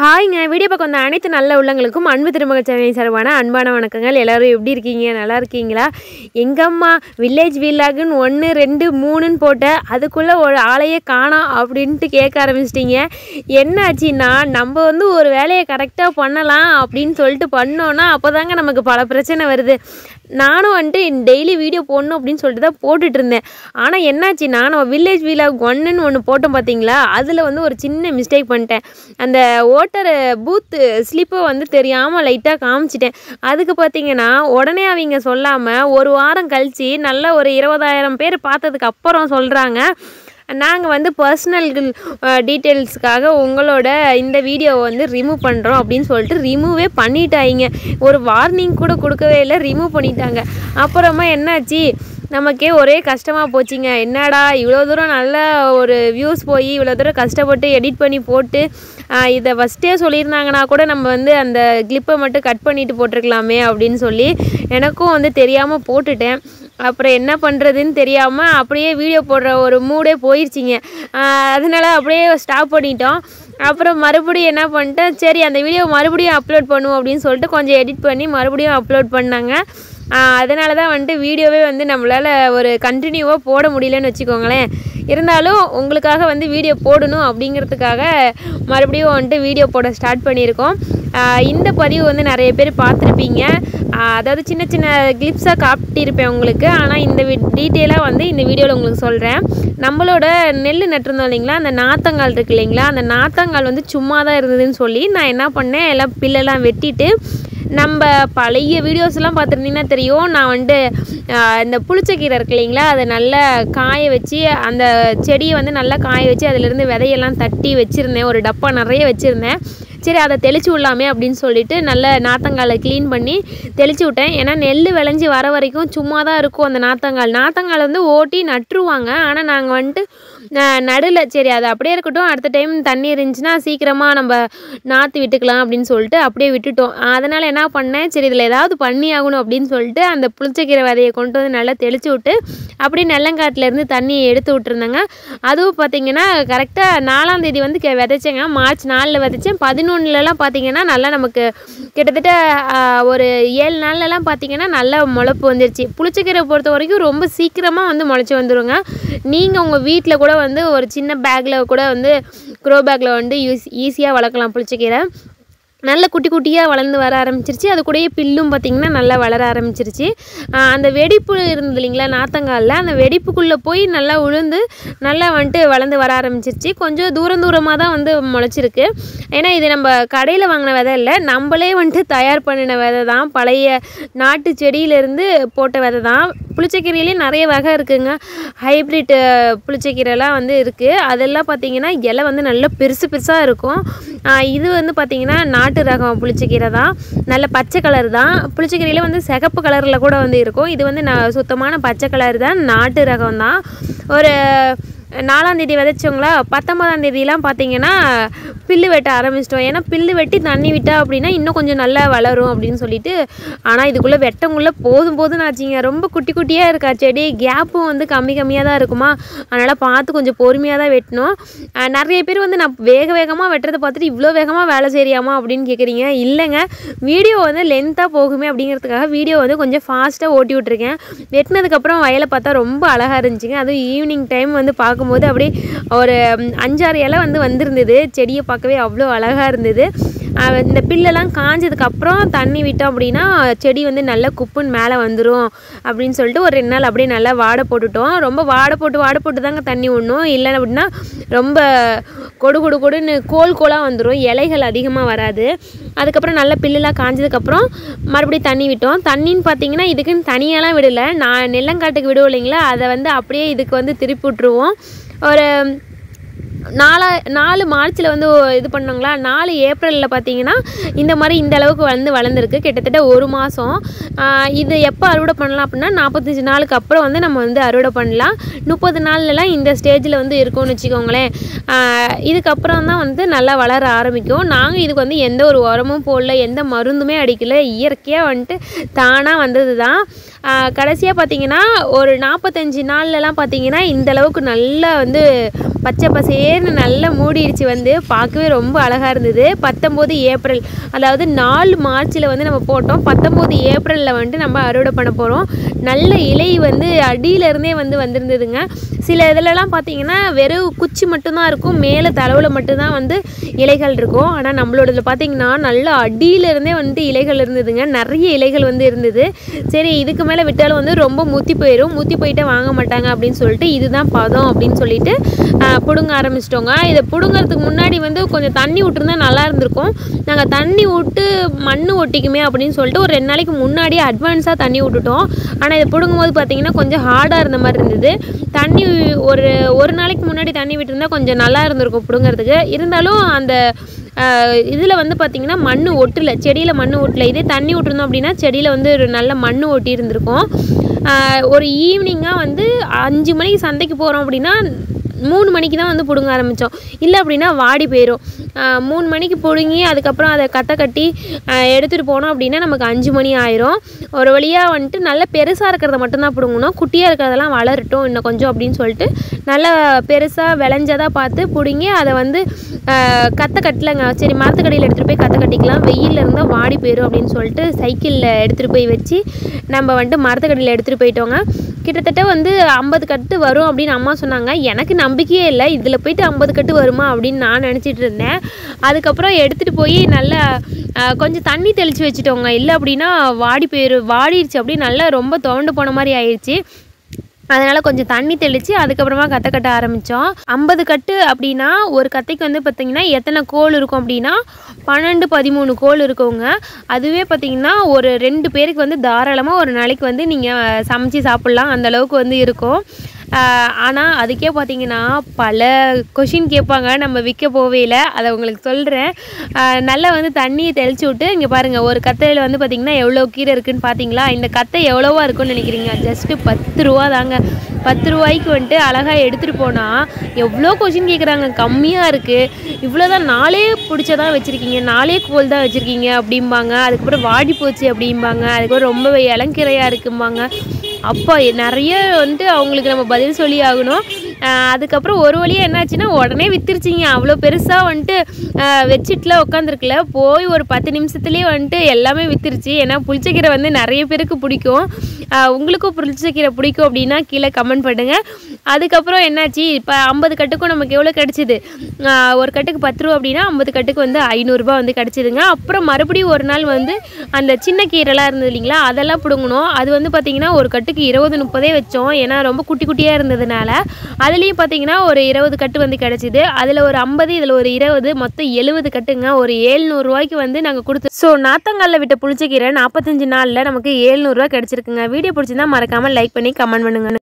ஹாய்ங்க. Video பார்க்க வந்த அனைத்து நல்ல உள்ளங்களுக்கும் அன்பு திருமகள் சேனலை சார்பான அன்பான வணக்கங்கள். எல்லோரும் எப்படி இருக்கீங்க? நல்லா இருக்கீங்களா? எங்கள் அம்மா வில்லேஜ் வீலாகுன்னு 1, 2, 3ன்னு போட்டேன். அதுக்குள்ளே ஒரு ஆளையே காணோம் அப்படின்ட்டு கேட்க ஆரம்பிச்சிட்டிங்க. என்னாச்சுன்னா நம்ம ஒரு வேலையை கரெக்டாக பண்ணலாம் அப்படின்னு சொல்லிட்டு பண்ணோன்னா அப்போ தாங்க நமக்கு பல பிரச்சனை வருது. நானும் டெய்லி வீடியோ போடணும் அப்படின்னு சொல்லிட்டு தான் போட்டுட்டு இருந்தேன். ஆனால் என்னாச்சுன்னா நம்ம வில்லேஜ் வீலாக் 1ன்னு ஒன்று போட்டோம் பார்த்தீங்களா, அதில் ஒரு சின்ன மிஸ்டேக் பண்ணிட்டேன். அந்த ஓட்டர் பூத்து ஸ்லிப்பை தெரியாமல் லைட்டாக காமிச்சிட்டேன். அதுக்கு பார்த்தீங்கன்னா உடனே அவங்க சொல்லாமல் ஒரு வாரம் கழித்து நல்லா ஒரு 20,000 பேர் பார்த்ததுக்கு அப்புறம் சொல்கிறாங்க, நாங்கள் பர்சனல் டீட்டெயில்ஸுக்காக உங்களோட இந்த வீடியோவை ரிமூவ் பண்ணுறோம் அப்படின்னு சொல்லிட்டு ரிமூவே பண்ணிட்டாங்க. ஒரு வார்னிங் கூட கொடுக்கவே இல்லை, ரிமூவ் பண்ணிட்டாங்க. அப்புறமா என்னாச்சு, நமக்கே ஒரே கஷ்டமாக போச்சுங்க. என்னடா இவ்வளோ தூரம் நல்ல ஒரு வியூஸ் போய் இவ்வளோ தூரம் கஷ்டப்பட்டு எடிட் பண்ணி போட்டு இதை ஃபஸ்ட்டே சொல்லியிருந்தாங்கன்னா கூட நம்ம அந்த கிளிப்பை மட்டும் கட் பண்ணிவிட்டு போட்டிருக்கலாமே அப்படின்னு சொல்லி எனக்கும் தெரியாமல் போட்டுட்டேன். அப்புறம் என்ன பண்ணுறதுன்னு தெரியாமல் அப்படியே வீடியோ போடுற ஒரு மூடே போயிடுச்சிங்க. அதனால் அப்படியே ஸ்டாப் பண்ணிட்டோம். அப்புறம் மறுபடியும் என்ன பண்ணிட்டேன், சரி அந்த வீடியோ மறுபடியும் அப்லோட் பண்ணுவோம் அப்படின்னு சொல்லிட்டு கொஞ்சம் எடிட் பண்ணி மறுபடியும் அப்லோட் பண்ணாங்க. அதனால தான் வீடியோவே நம்மளால் ஒரு கண்டினியூவாக போட முடியலன்னு வச்சுக்கோங்களேன். இருந்தாலும் உங்களுக்காக வீடியோ போடணும் அப்படிங்கிறதுக்காக மறுபடியும் வீடியோ போட ஸ்டார்ட் பண்ணியிருக்கோம். இந்த பதிவு நிறைய பேர் பார்த்துருப்பீங்க. அதாவது சின்ன சின்ன கிளிப்ஸாக காட்டியிருப்பேன் உங்களுக்கு. ஆனால் இந்த டீட்டெயிலாக இந்த வீடியோவில் உங்களுக்கு சொல்கிறேன். நம்மளோட நெல் நட்டுருந்தோம் இல்லைங்களா, அந்த நாற்றங்கால் இருக்குது இல்லைங்களா, அந்த நாற்றங்கால் சும்மா தான் இருந்ததுன்னு சொல்லி நான் என்ன பண்ணேன், எல்லாம் பில்லெல்லாம் வெட்டிட்டு, நம்ம பழைய வீடியோஸ்லாம் பார்த்துருந்தீங்கன்னா தெரியும், நான் இந்த புளிச்சக்கீரை இருக்கு இல்லைங்களா, அதை நல்லா காய வச்சு அந்த செடியை நல்லா காய வச்சு அதிலேருந்து விதையெல்லாம் தட்டி வச்சுருந்தேன். ஒரு டப்பா நிறைய வச்சுருந்தேன். சரி அதை தெளித்து விடலாமே அப்படின்னு சொல்லிட்டு நல்ல நாற்றங்காலை க்ளீன் பண்ணி தெளித்து விட்டேன். ஏன்னா நெல் விளைஞ்சி வர வரைக்கும் சும்மா தான் இருக்கும் அந்த நாற்றங்கால் ஓட்டி நட்டுருவாங்க. ஆனால் நாங்கள் நடுவில் சரி அது அப்படியே இருக்கட்டும், அடுத்த டைம் தண்ணி இருந்துச்சுன்னா சீக்கிரமாக நம்ம நாற்று விட்டுக்கலாம் அப்படின்னு சொல்லிட்டு அப்படியே விட்டுட்டோம். அதனால் என்ன பண்ணேன், சரி இதில் ஏதாவது பண்ணி ஆகணும் அப்படின்னு சொல்லிட்டு அந்த புளிச்சக்கீரை விதையை கொண்டு நல்லா தெளித்து விட்டு அப்படியே நெல்லங்காட்டிலேருந்து தண்ணியை எடுத்து விட்டுருந்தாங்க. அதுவும் பார்த்திங்கன்னா கரெக்டாக 4ஆம் தேதி விதைச்சேங்க. மார்ச் 4 விதைச்சேன். 11லலாம் பார்த்திங்கன்னா நல்லா நமக்கு கிட்டத்தட்ட ஒரு 7 நாள்லலாம் பார்த்திங்கன்னா நல்லா முளைப்பு வந்துருச்சு. புளிச்சக்கீரை பொறுத்த வரைக்கும் ரொம்ப சீக்கிரமாக முளைச்சி வந்துடுங்க. நீங்கள் உங்கள் வீட்டில் கூட ஒரு சின்ன பேக்கில் கூட க்ரோ பேக்கில் ஈஸியாக வளர்க்கலாம். புளிச்சக்கீரை நல்ல குட்டி குட்டியாக வளர்ந்து வர ஆரம்பிச்சிருச்சு. அது கூடயே பில்லும் பார்த்திங்கன்னா நல்லா வளர ஆரம்பிச்சிருச்சு. அந்த வெடிப்பு இருந்தது இல்லைங்களா நாற்றங்காலில், அந்த வெடிப்புக்குள்ளே போய் நல்லா உளுந்து நல்லா வளர்ந்து வர ஆரம்பிச்சிருச்சு. கொஞ்சம் தூரமாக தான் முளைச்சிருக்கு. ஏன்னா இது நம்ம கடையில் வாங்கின விதை இல்லை, நம்மளே தயார் பண்ணின விதை தான். பழைய நாட்டு செடியிலேருந்து போட்ட விதை தான். புளிச்சக்கீரையிலேயே நிறைய வகை இருக்குதுங்க. ஹைப்ரிட் புளிச்சக்கீரைலாம் இருக்குது. அதெல்லாம் பார்த்திங்கன்னா இலை நல்லா பெருசு பெருசாக இருக்கும். இது பார்த்திங்கன்னா நாட்டு ரகம் புளிச்சக்கீரை தான். நல்ல பச்சை கலர் தான். புளிச்சக்கீரையில் சிகப்பு கலரில் கூட இருக்கும். இது சுத்தமான பச்சை கலர் தான், நாட்டு ரகம் தான். ஒரு 4ஆம் தேதி விதைச்சோங்களா, 19ஆம் தேதியெலாம் பார்த்திங்கன்னா பில்லு வெட்ட ஆரம்பிச்சிட்டோம். ஏன்னா பில்லு வெட்டி தண்ணி விட்டால் அப்படின்னா இன்னும் கொஞ்சம் நல்லா வளரும் அப்படின்னு சொல்லிட்டு. ஆனால் இதுக்குள்ளே வெட்டங்குள்ளே போதும் ஆச்சுங்க. ரொம்ப குட்டி குட்டியாக இருக்கா செடி, கேப்பும் கம்மியாக தான் இருக்குமா. அதனால் பார்த்து கொஞ்சம் பொறுமையாக தான் வெட்டணும். நிறைய பேர் நான் வேகமாக வெட்டுறதை பார்த்துட்டு இவ்வளோ வேகமாக வேலை செய்யாமா அப்படின்னு கேட்குறீங்க. இல்லைங்க, வீடியோ லென்த்தாக போகுமே அப்படிங்கிறதுக்காக வீடியோ கொஞ்சம் ஃபாஸ்ட்டாக ஓட்டி விட்ருக்கேன். வெட்டினதுக்கப்புறம் வயலை பார்த்தா ரொம்ப அழகாக இருந்துச்சுங்க. அதுவும் ஈவினிங் டைம் பார்க்கும்போது அப்படியே ஒரு 5-6 இலை வந்திருந்தது. செடியை பார்க்கவே அவ்வளோ அழகாக இருந்தது. இந்த பில்லெல்லாம் காஞ்சதுக்கப்புறம் தண்ணி விட்டோம் அப்படின்னா செடி நல்லா குப்புன்னு மேலே வந்துடும் அப்படின்னு சொல்லிட்டு ஒரு 2 நாள் அப்படியே நல்லா வாடை போட்டுட்டோம். ரொம்ப வாடை போட்டு தாங்க தண்ணி விடணும். இல்லைன்னு அப்படின்னா ரொம்ப கொடுன்னு கோலாக வந்துடும், இலைகள் அதிகமாக வராது. அதுக்கப்புறம் நல்லா பில்லுலாம் காஞ்சதுக்கப்புறம் மறுபடியும் தண்ணி விட்டோம். தண்ணின்னு பார்த்தீங்கன்னா இதுக்குன்னு தனியாலாம் விடலை, நான் நெல்லங்காட்டுக்கு விடுவோம் இல்லைங்களா, அதை அப்படியே இதுக்கு திருப்பி விட்ருவோம். ஒரு 4 மார்ச்சில் இது பண்ணோங்களா, 4 ஏப்ரலில் பார்த்தீங்கன்னா இந்த மாதிரி இந்த அளவுக்கு வளர்ந்துருக்கு. கிட்டத்தட்ட 1 மாதம். இது எப்போ அறுவடை பண்ணலாம் அப்படின்னா 45 நாளுக்கு அப்புறம் நம்ம அறுவடை பண்ணலாம். 30 நாள்லலாம் இந்த ஸ்டேஜில் இருக்கும்னு வச்சுக்கோங்களேன். இதுக்கப்புறம் தான் நல்லா வளர ஆரம்பிக்கும். நாங்கள் இதுக்கு எந்த ஒரு உரமும் போடல, எந்த மருந்துமே அடிக்கலை, இயற்கையாக தானாக வந்தது தான். கடைசியாக பார்த்தீங்கன்னா ஒரு 45 நாள்லலாம் பார்த்தீங்கன்னா இந்த அளவுக்கு நல்லா பச்சை பசேர்னு நல்லா மூடிடுச்சு. வந்து பார்க்கவே ரொம்ப அழகாக இருந்தது. 19 ஏப்ரல், அதாவது 4 மார்ச்சில் வந்து நம்ம போட்டோம். 19 ஏப்ரலில் வந்துட்டு நம்ம அறுவடை பண்ண போகிறோம். நல்ல இலை வந்து அடியிலருந்தே வந்து வந்திருந்ததுங்க. சில இதிலலாம் பார்த்திங்கன்னா வெறும் குச்சி மட்டும்தான் இருக்கும், மேலே தளவில் மட்டும்தான் வந்து இலைகள் இருக்கும். ஆனால் நம்மளோடதில் பார்த்திங்கன்னா நல்லா அடியிலருந்தே வந்துட்டு இலைகள் இருந்ததுங்க. நிறைய இலைகள் வந்து இருந்தது. சரி, இதுக்கு மேலே விட்டாலும் வந்து ரொம்ப முத்தி போயிட்டு வாங்க மாட்டாங்க அப்படின்னு சொல்லிட்டு இதுதான் பதம் அப்படின்னு சொல்லிட்டு பிடுங்க ஆரம்பிச்சிட்டோங்க. இதை பிடுங்கிறதுக்கு முன்னாடி வந்து கொஞ்சம் தண்ணி விட்டுருந்தா நல்லா இருந்திருக்கும். நாங்கள் தண்ணி விட்டு மண் ஒட்டிக்குமே அப்படின்னு சொல்லிட்டு ஒரு 2 நாளைக்கு முன்னாடியே அட்வான்ஸாக தண்ணி விட்டுட்டோம். ஆனால் இதை பிடுங்கும் போது பார்த்திங்கன்னா கொஞ்சம் ஹார்டாக இருந்த மாதிரி இருந்தது. தண்ணி ஒரு நாளைக்கு முன்னாடி தண்ணி விட்டுருந்தா கொஞ்சம் நல்லா இருந்திருக்கும் பிடுங்கிறதுக்கு. இருந்தாலும் அந்த இதில் வந்து பார்த்திங்கன்னா மண் ஒட்டலை, செடியில் மண் ஒட்டலை. இதே தண்ணி விட்டுருந்தோம் அப்படின்னா செடியில் வந்து ஒரு நல்ல மண் ஒட்டி இருந்திருக்கும். ஒரு ஈவினிங்காக வந்து 5 மணிக்கு சந்தைக்கு போகிறோம் அப்படின்னா 3 மணிக்கு தான் வந்து பிடுங்க ஆரம்பித்தோம். இல்லை அப்படின்னா வாடி போயிடும். 3 மணிக்கு பிடுங்கி அதுக்கப்புறம் அதை கத்தை கட்டி எடுத்துகிட்டு போனோம் அப்படின்னா நமக்கு 5 மணி ஆயிரும். ஒரு வழியாக வந்துட்டு நல்லா பெருசாக இருக்கிறத மட்டும்தான் பிடுங்கணும். குட்டியாக இருக்கிறதெல்லாம் வளரட்டும் இன்னும் கொஞ்சம் அப்படின்னு சொல்லிட்டு நல்லா பெருசாக விளைஞ்சதாக பார்த்து பிடுங்கி அதை வந்து கத்தை கட்டலைங்க. சரி, மரத்துக்கடியில் எடுத்துகிட்டு போய் கத்தை கட்டிக்கலாம், வெயிலில் இருந்தால் வாடி போயிடும் அப்படின்னு சொல்லிட்டு சைக்கிளில் எடுத்துகிட்டு போய் வச்சு நம்ம வந்துட்டு மரத்துக்கடியில் எடுத்துகிட்டு போயிட்டோங்க. கிட்டத்தட்ட வந்து 50 கட்டு வரும் அப்படின்னு அம்மா சொன்னாங்க. எனக்கு நம்பிக்கையே இல்லை, இதில் போயிட்டு 50 கட்டு வருமா அப்படின்னு நான் நினச்சிட்டு இருந்தேன். அதுக்கப்புறம் எடுத்துகிட்டு போய் நல்லா கொஞ்சம் தண்ணி தெளித்து வச்சுட்டோங்க. இல்லை அப்படின்னா வாடிடுச்சு அப்படின்னு நல்லா ரொம்ப துவண்டு போன மாதிரி ஆயிடுச்சு. அதனால் கொஞ்சம் தண்ணி தெளித்து அதுக்கப்புறமா கத்தை கட்ட ஆரம்பித்தோம். 50 கட்டு அப்படின்னா ஒரு கத்தைக்கு வந்து பார்த்திங்கன்னா எத்தனை கோல் இருக்கும் அப்படின்னா 12-13 கோல் இருக்குங்க. அதுவே பார்த்திங்கன்னா ஒரு 2 பேருக்கு வந்து தாராளமாக ஒரு நாளைக்கு வந்து நீங்கள் சமைச்சு சாப்பிட்லாம், அந்தளவுக்கு வந்து இருக்கும். ஆனால் அதுக்கே பார்த்திங்கன்னா பல கொஷின் கேட்பாங்க நம்ம விற்க போவேல. அதை உங்களுக்கு சொல்கிறேன். நல்லா வந்து தண்ணியை தெளித்து விட்டு இங்கே பாருங்கள், ஒரு கத்தையில் வந்து பார்த்திங்கன்னா எவ்வளோ கீரை இருக்குதுன்னு பார்த்தீங்களா? இந்த கத்தை எவ்வளோவா இருக்குன்னு நினைக்கிறீங்க? ஜஸ்ட்டு 10 ரூபா தாங்க. 10 ரூபாய்க்கு வந்துட்டு அழகாக எடுத்துகிட்டு போனால் எவ்வளோ கொஷின் கேட்குறாங்க. கம்மியாக இருக்குது, இவ்வளோதான், 4 பிடிச்சதான் வச்சுருக்கீங்க, 4 கோல் தான் வச்சுருக்கீங்க அப்படிம்பாங்க. அதுக்கப்புறம் வாடி போச்சு அப்படிம்பாங்க. அதுக்கப்புறம் ரொம்ப இளங்கீரையாக இருக்கும்பாங்க. அப்போ நிறைய வந்துட்டு அவங்களுக்கு நம்ம பதில் சொல்லி ஆகணும். அதுக்கப்புறம் ஒரு வழியாக என்னாச்சுன்னா உடனே விற்றுருச்சிங்க. அவ்வளோ பெருசாக வந்துட்டு வச்சுட்டுல உட்காந்துருக்குல, போய் ஒரு 10 நிமிஷத்துலேயே வந்துட்டு எல்லாமே விற்றுருச்சு. ஏன்னா புளிச்சக்கீரை வந்து நிறைய பேருக்கு பிடிக்கும். உங்களுக்கும் புளிச்சக்கீரை பிடிக்கும் அப்படின்னா கீழே கமெண்ட் பண்ணுங்கள். அதுக்கப்புறம் என்னாச்சு, இப்போ 50 கட்டுக்கும் நமக்கு எவ்வளோ கிடச்சிது? ஒரு கட்டுக்கு 10 ரூபா அப்படின்னா 50 கட்டுக்கு வந்து 500 ரூபா வந்து கிடச்சிதுங்க. அப்புறம் மறுபடியும் ஒரு நாள் வந்து அந்த சின்ன கீரைலாம் இருந்தது இல்லைங்களா, அதெல்லாம் பிடுங்கணும். அது வந்து பார்த்திங்கன்னா ஒரு கட்டுக்கு 20-30 வச்சோம். ஏன்னா ரொம்ப குட்டி குட்டியாக இருந்ததுனால. அதுலேயும் பார்த்திங்கன்னா ஒரு 20 கட்டு வந்து கிடச்சிது. அதில் ஒரு 50, இதில் ஒரு 20, மொத்தம் 70 கட்டுங்க. ஒரு 700 ரூபாய்க்கு வந்து நாங்கள் கொடுத்து. ஸோ நாத்தங்காலில் விட்ட புளிச்சக்கீரை 45 நாளில் நமக்கு 700 ரூபா கிடச்சிருக்குங்க. வீடியோ பிடிச்சிருந்தா மறக்காமல் லைக் பண்ணி கமெண்ட் பண்ணுங்க.